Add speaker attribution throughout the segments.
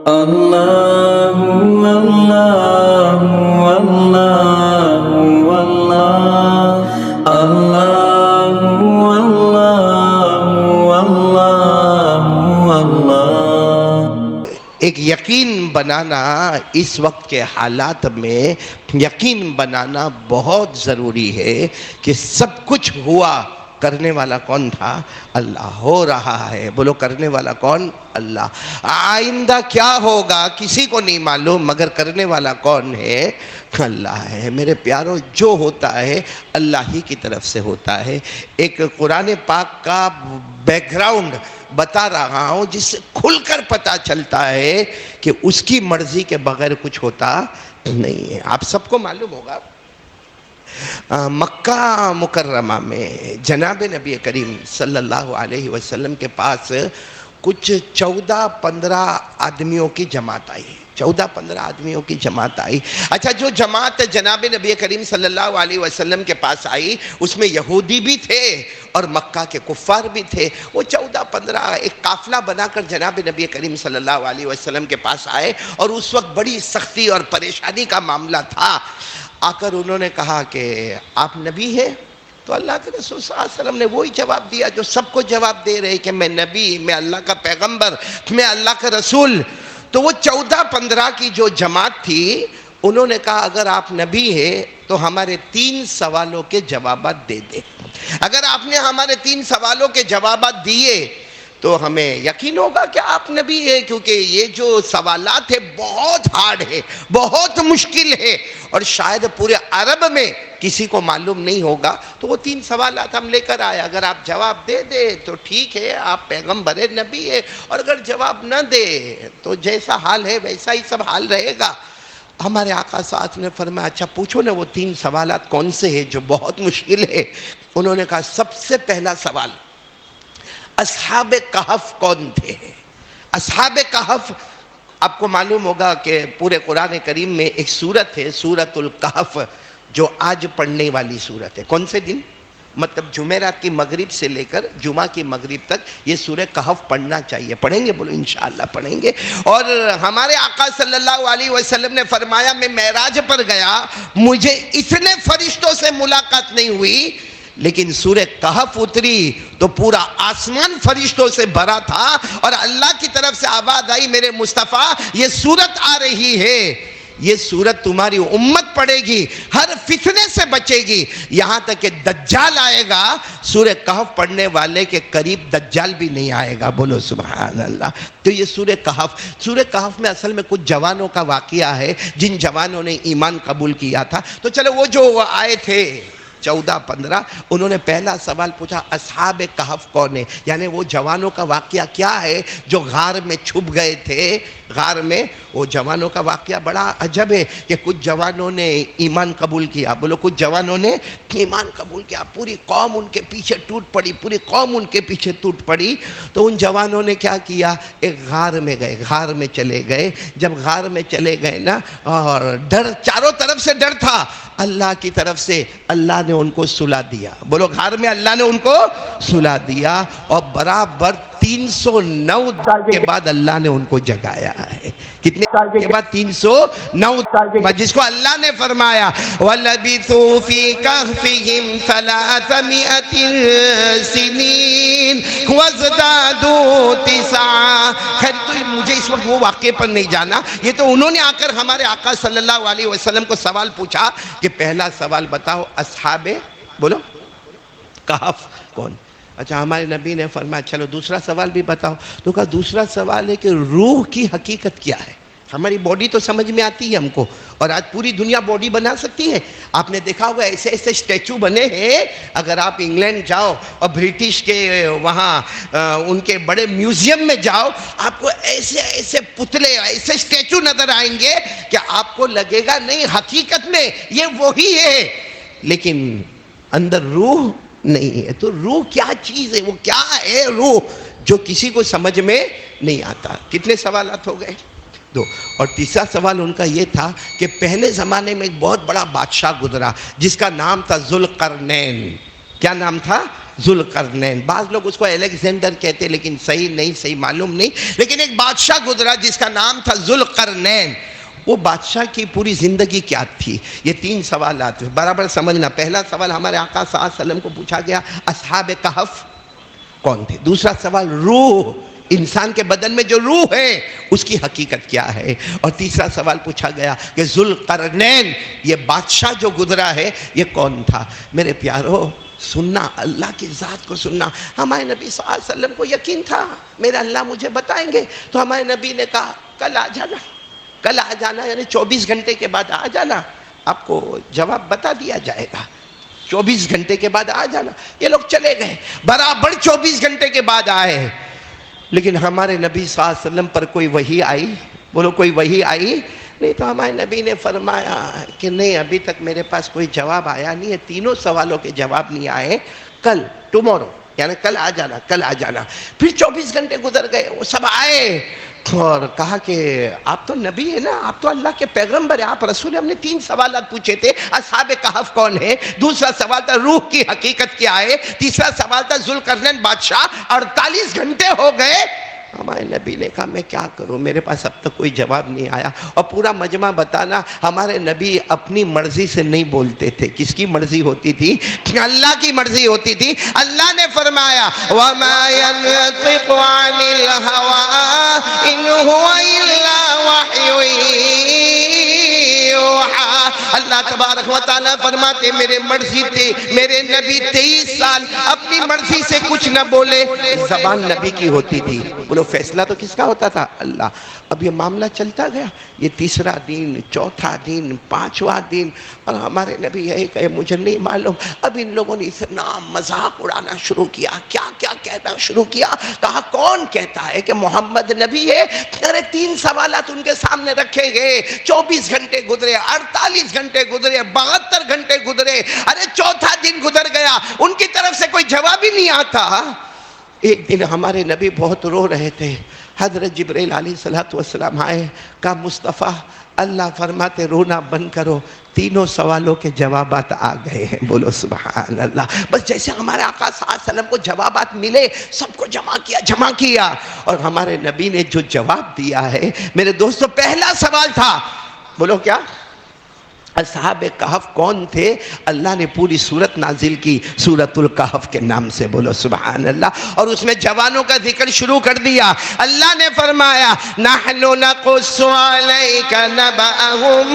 Speaker 1: اللہ اللہ اللہ اللہ اللہ اللہ اللہ۔
Speaker 2: ایک یقین بنانا اس وقت کے حالات میں یقین بنانا بہت ضروری ہے کہ سب کچھ ہوا، کرنے والا کون تھا؟ اللہ۔ ہو رہا ہے، بولو کرنے والا کون؟ اللہ۔ آئندہ کیا ہوگا کسی کو نہیں معلوم، مگر کرنے والا کون ہے؟ اللہ ہے۔ میرے پیاروں، جو ہوتا ہے اللہ ہی کی طرف سے ہوتا ہے۔ ایک قرآن پاک کا بیک گراؤنڈ بتا رہا ہوں جس سے کھل کر پتہ چلتا ہے کہ اس کی مرضی کے بغیر کچھ ہوتا نہیں ہے۔ آپ سب کو معلوم ہوگا مکہ مکرمہ میں جناب نبی کریم صلی اللہ علیہ وسلم کے پاس کچھ 14-15 آدمیوں کی جماعت آئی۔ 14-15 آدمیوں کی جماعت آئی۔ اچھا، جو جماعت جناب نبی کریم صلی اللہ علیہ وسلم کے پاس آئی اس میں یہودی بھی تھے اور مکہ کے کفار بھی تھے۔ وہ 14-15 ایک قافلہ بنا کر جناب نبی کریم صلی اللہ علیہ وسلم کے پاس آئے، اور اس وقت بڑی سختی اور پریشانی کا معاملہ تھا۔ آ کر انہوں نے کہا کہ آپ نبی ہیں؟ تو اللہ کے رسول صلی اللہ علیہ وسلم نے وہی جواب دیا جو سب کو جواب دے رہے کہ میں نبی، میں اللہ کا پیغمبر، میں اللہ کا رسول۔ تو وہ 14-15 کی جو جماعت تھی انہوں نے کہا اگر آپ نبی ہیں تو ہمارے 3 سوالوں کے جوابات دے دیں۔ اگر آپ نے ہمارے 3 سوالوں کے جوابات دیے تو ہمیں یقین ہوگا کہ آپ نبی ہیں، کیونکہ یہ جو سوالات ہیں بہت ہارڈ ہے، بہت مشکل ہے، اور شاید پورے عرب میں کسی کو معلوم نہیں ہوگا۔ تو وہ 3 سوالات ہم لے کر آئے، اگر آپ جواب دے دیں تو ٹھیک ہے، آپ پیغمبر ہیں، نبی ہے، اور اگر جواب نہ دے تو جیسا حال ہے ویسا ہی سب حال رہے گا۔ ہمارے آقا صاحب نے فرمایا اچھا پوچھو نا وہ 3 سوالات کون سے ہیں جو بہت مشکل ہے۔ انہوں نے کہا سب سے پہلا سوال، اصحاب کہف کون تھے؟ اصحاب کہف آپ کو معلوم ہوگا کہ پورے قرآن کریم میں ایک سورت ہے، سورۃ الکہف، جو آج پڑھنے والی سورت ہے۔ کون سے دن؟ مطلب جمعرات کی مغرب سے لے کر جمعہ کی مغرب تک یہ سورہ کہف پڑھنا چاہیے۔ پڑھیں گے؟ بولو انشاءاللہ پڑھیں گے۔ اور ہمارے آقا صلی اللہ علیہ وسلم نے فرمایا میں معراج پر گیا، مجھے اتنے فرشتوں سے ملاقات نہیں ہوئی، لیکن سورہ کہف اتری تو پورا آسمان فرشتوں سے بھرا تھا، اور اللہ کی طرف سے آواز آئی میرے مصطفیٰ یہ سورت آ رہی ہے، یہ سورت تمہاری امت پڑھے گی، ہر فتنے سے بچے گی، یہاں تک کہ دجال آئے گا سورہ کہف پڑھنے والے کے قریب دجال بھی نہیں آئے گا۔ بولو سبحان اللہ۔ تو یہ سورہ کہف میں اصل میں کچھ جوانوں کا واقعہ ہے جن جوانوں نے ایمان قبول کیا تھا۔ تو چلو وہ جو آئے تھے 14-15، انہوں نے پہلا سوال پوچھا اصحاب کہف کون ہے، یعنی وہ جوانوں کا واقعہ کیا ہے جو غار میں چھپ گئے تھے۔ غار میں وہ جوانوں کا واقعہ بڑا عجب ہے کہ کچھ جوانوں نے ایمان قبول کیا، بولو کچھ جوانوں نے ایمان قبول کیا، پوری قوم ان کے پیچھے ٹوٹ پڑی، پوری قوم ان کے پیچھے ٹوٹ پڑی۔ تو ان جوانوں نے کیا کیا، ایک غار میں گئے، غار میں چلے گئے۔ جب غار میں چلے گئے نا، اور ڈر چاروں طرف سے ڈر تھا، اللہ کی طرف سے اللہ نے ان کو سلا دیا۔ بولو گھر میں اللہ نے ان کو سلا دیا، اور برابر 309 سال کے بعد اللہ نے ان کو جگایا ہے۔ کتنے سال کے بعد؟ 309 سال کے بعد، جس کو اللہ نے فرمایا وَلَبِثُوا فِي كَهْفِهِمْ 300 سِنِينَ وَازْدَادُوا 9۔ خیر تو مجھے اس وقت وہ واقعے پر نہیں جانا، یہ تو انہوں نے آ کر ہمارے آقا صلی اللہ علیہ وسلم کو سوال پوچھا کہ پہلا سوال بتاؤ اصحاب بولو کہف کون؟ اچھا ہمارے نبی نے فرمایا چلو دوسرا سوال بھی بتاؤ۔ تو کہا دوسرا سوال ہے کہ روح کی حقیقت کیا ہے؟ ہماری باڈی تو سمجھ میں آتی ہے ہم کو، اور آج پوری دنیا باڈی بنا سکتی ہے۔ آپ نے دیکھا ہوگا ایسے ایسے اسٹیچو بنے ہیں، اگر آپ انگلینڈ جاؤ اور برٹش کے وہاں ان کے بڑے میوزیم میں جاؤ، آپ کو ایسے ایسے پتلے، ایسے اسٹیچو نظر آئیں گے کہ آپ کو لگے گا نہیں حقیقت میں یہ وہی ہے، لیکن اندر روح نہیں ہے۔ تو روح کیا چیز ہے، وہ کیا ہے روح، جو کسی کو سمجھ میں نہیں آتا۔ کتنے سوالات ہو گئے؟ 2۔ اور تیسرا سوال ان کا یہ تھا کہ پہلے زمانے میں ایک بہت بڑا بادشاہ گزرا جس کا نام تھا ذوالقرنین۔ کیا نام تھا؟ ذوالقرنین. بعض لوگ اس کو الیگزینڈر کہتے لیکن صحیح نہیں، صحیح معلوم نہیں. لیکن ایک بادشاہ گزرا جس کا نام تھا ذوالقرنین. وہ بادشاہ کی پوری زندگی کیا تھی؟ یہ 3 سوالات برابر سمجھنا. پہلا سوال ہمارے آقا صلی اللہ علیہ وسلم کو پوچھا گیا اصحاب کہف کون تھے. دوسرا سوال روح، انسان کے بدن میں جو روح ہے اس کی حقیقت کیا ہے. اور تیسرا سوال پوچھا گیا کہ ذوالقرنین یہ بادشاہ جو گزرا ہے یہ کون تھا. میرے پیارو سننا، اللہ کی ذات کو سننا. ہمارے نبی صلی اللہ علیہ وسلم کو یقین تھا میرا اللہ مجھے بتائیں گے. تو ہمارے نبی نے کہا کل آ جانا، کل آ جانا یعنی 24 گھنٹے کے بعد آ جانا، آپ کو جواب بتا دیا جائے گا. 24 گھنٹے کے بعد آ جانا. یہ لوگ چلے گئے، برابر 24 گھنٹے کے بعد آئے. لیکن ہمارے نبی صلی اللہ علیہ وسلم پر کوئی وحی آئی؟ بولو کوئی وحی آئی نہیں. تو ہمارے نبی نے فرمایا کہ نہیں، ابھی تک میرے پاس کوئی جواب آیا نہیں ہے. 3 سوالوں کے جواب نہیں آئے. کل، ٹمورو یعنی کل آ جانا، کل آ جانا. پھر 24 گھنٹے گزر گئے، وہ سب آئے اور کہا کہ آپ تو نبی ہے نا، آپ تو اللہ کے پیغمبر ہیں، آپ رسول ہیں. ہم نے 3 سوالات پوچھے تھے، اصحاب کہف کون ہے، دوسرا سوال تھا روح کی حقیقت کیا ہے، تیسرا سوال تھا ذوالقرنین بادشاہ. 48 گھنٹے ہو گئے. ہمارے نبی نے کہا میں کیا کروں، میرے پاس اب تک کوئی جواب نہیں آیا. اور پورا مجمع بتانا ہمارے نبی اپنی مرضی سے نہیں بولتے تھے. کس کی مرضی ہوتی تھی؟ اللہ کی مرضی ہوتی تھی. اللہ نے فرمایا وَمَا يَنطِقُ عَنِ الْهَوَىٰ إِنْ هُوَ إِلَّا وَحْيٌ یوحیٰ. اللہ تبارک و تعالیٰ فرماتے میرے مرضی تھی، میرے نبی 23 سال اپنی مرضی سے کچھ نہ بولے. زبان نبی کی ہوتی تھی. بولو فیصلہ تو کس کا ہوتا تھا؟ اللہ. اب یہ معاملہ چلتا گیا، یہ 3را دن، 4تھا دن، 5واں دن، اور ہمارے نبی یہی کہے مجھے نہیں معلوم. اب ان لوگوں نے اتنا مذاق اڑانا شروع کیا، کیا کیا کہنا شروع کیا. کہا کون کہتا ہے کہ محمد نبی ہے؟ ارے 3 سوالات ان کے سامنے رکھے گئے. 24 گھنٹے گزرے، 48 گھنٹے گزرے، 72 گھنٹے گزرے. ارے 4تھا دن گزر گیا، ان کی طرف سے کوئی جواب ہی نہیں آتا. ایک دن ہمارے نبی بہت رو رہے تھے. حضرت جبرائیل علیہ السلام آئے، کہا مصطفیٰ اللہ فرماتے رونا بند کرو، 3 سوالوں کے جوابات آ گئے ہیں. بولو سبحان اللہ. بس جیسے ہمارے آقا صلی اللہ علیہ وسلم کو جوابات ملے سب کو جمع کیا. اور ہمارے نبی نے جو جواب دیا ہے میرے دوستو، پہلا سوال تھا، بولو کیا؟ اصحاب کہف کون تھے؟ اللہ نے پوری سورت نازل کی سورۃ الکہف کے نام سے. بولو سبحان اللہ. اور اس میں جوانوں کا ذکر شروع کر دیا. اللہ نے فرمایا نحن نقص علیک نبأہم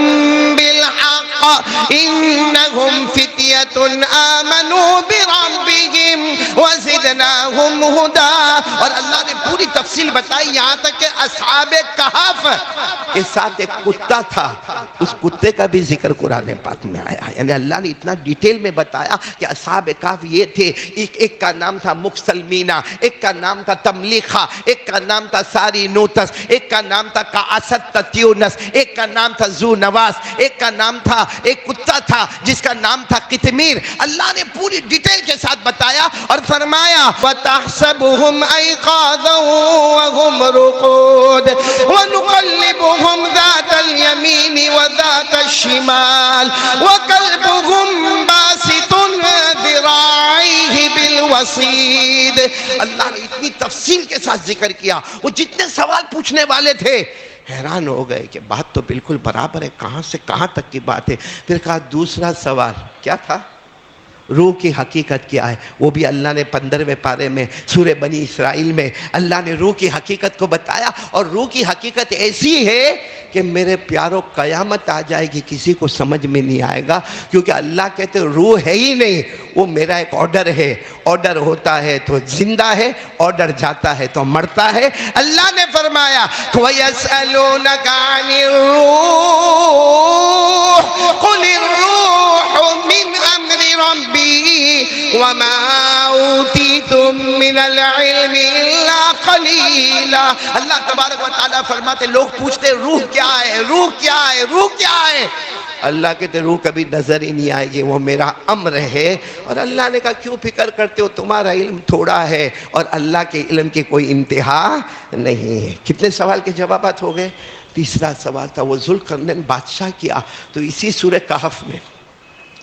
Speaker 2: بالحق انہم فتیۃ آمنوا بربہم وزدناہم ہدی. اور اللہ نے پوری تفصیل بتائی یہاں تک کہ اصحاب کہف کے ساتھ ایک کتا تھا، اس کتے کا بھی ذکر قرآن پاک میں آیا. یعنی اللہ نے اتنا ڈیٹیل میں بتایا کہ اصحاب کہف یہ تھے. ایک کا نام تھا مکسلمینہ، ایک کا نام تھا تملیخہ، ایک کا نام تھا ساری نوتس، ایک کا نام تھا کعست تتیونس، ایک کا نام تھا ذو نواس، ایک کا نام تھا، ایک کتا تھا جس کا نام تھا قطمیر. اللہ نے پوری ڈیٹیل کے ساتھ بتایا اور فرمایا وَتَحْسَبُهُمْ أَيْقَاظًا وَهُمْ رُقُودٌ وَنُقَلِّبُهُمْ ذَاتَ الْيَمِينِ وَذَاتَ الشِّمَالِ وَقَلْبُهُمْ بَاسِطٌ ذِرَاعَيْهِ بِالْوَصِيدِ. اللہ نے اتنی تفصیل کے ساتھ ذکر کیا. وہ جتنے سوال پوچھنے والے تھے حیران ہو گئے کہ بات تو بالکل برابر ہے، کہاں سے کہاں تک کی بات ہے. پھر کہا دوسرا سوال کیا تھا؟ روح کی حقیقت کیا ہے؟ وہ بھی اللہ نے 15ویں پارے میں سورہ بنی اسرائیل میں اللہ نے روح کی حقیقت کو بتایا. اور روح کی حقیقت ایسی ہے کہ میرے پیاروں قیامت آ جائے گی کسی کو سمجھ میں نہیں آئے گا، کیونکہ اللہ کہتے روح ہے ہی نہیں، وہ میرا ایک آرڈر ہے. آرڈر ہوتا ہے تو زندہ ہے، آرڈر جاتا ہے تو مرتا ہے. اللہ نے فرمایا وَيَسْأَلُونَكَ عَنِ الرُّوحِ قُلِ الرُّوحُ مِنْ أَمْرِ رَبِّي وَمَا أُوتِيتُم مِّنَ الْعِلْمِ إِلَّا قَلِيلًا. اللہ تبارک و تعالیٰ فرماتے لوگ پوچھتے روح کیا ہے، روح کیا ہے، روح کیا ہے. اللہ کہتے روح کبھی نظر ہی نہیں آئے گی، وہ میرا امر ہے. اور اللہ نے کہا کیوں فکر کرتے ہو، تمہارا علم تھوڑا ہے اور اللہ کے علم کی کوئی انتہا نہیں ہے. کتنے سوال کے جوابات ہو گئے؟ تیسرا سوال تھا وہ ذوالقرنین بادشاہ کیا. تو اسی سورہ کہف میں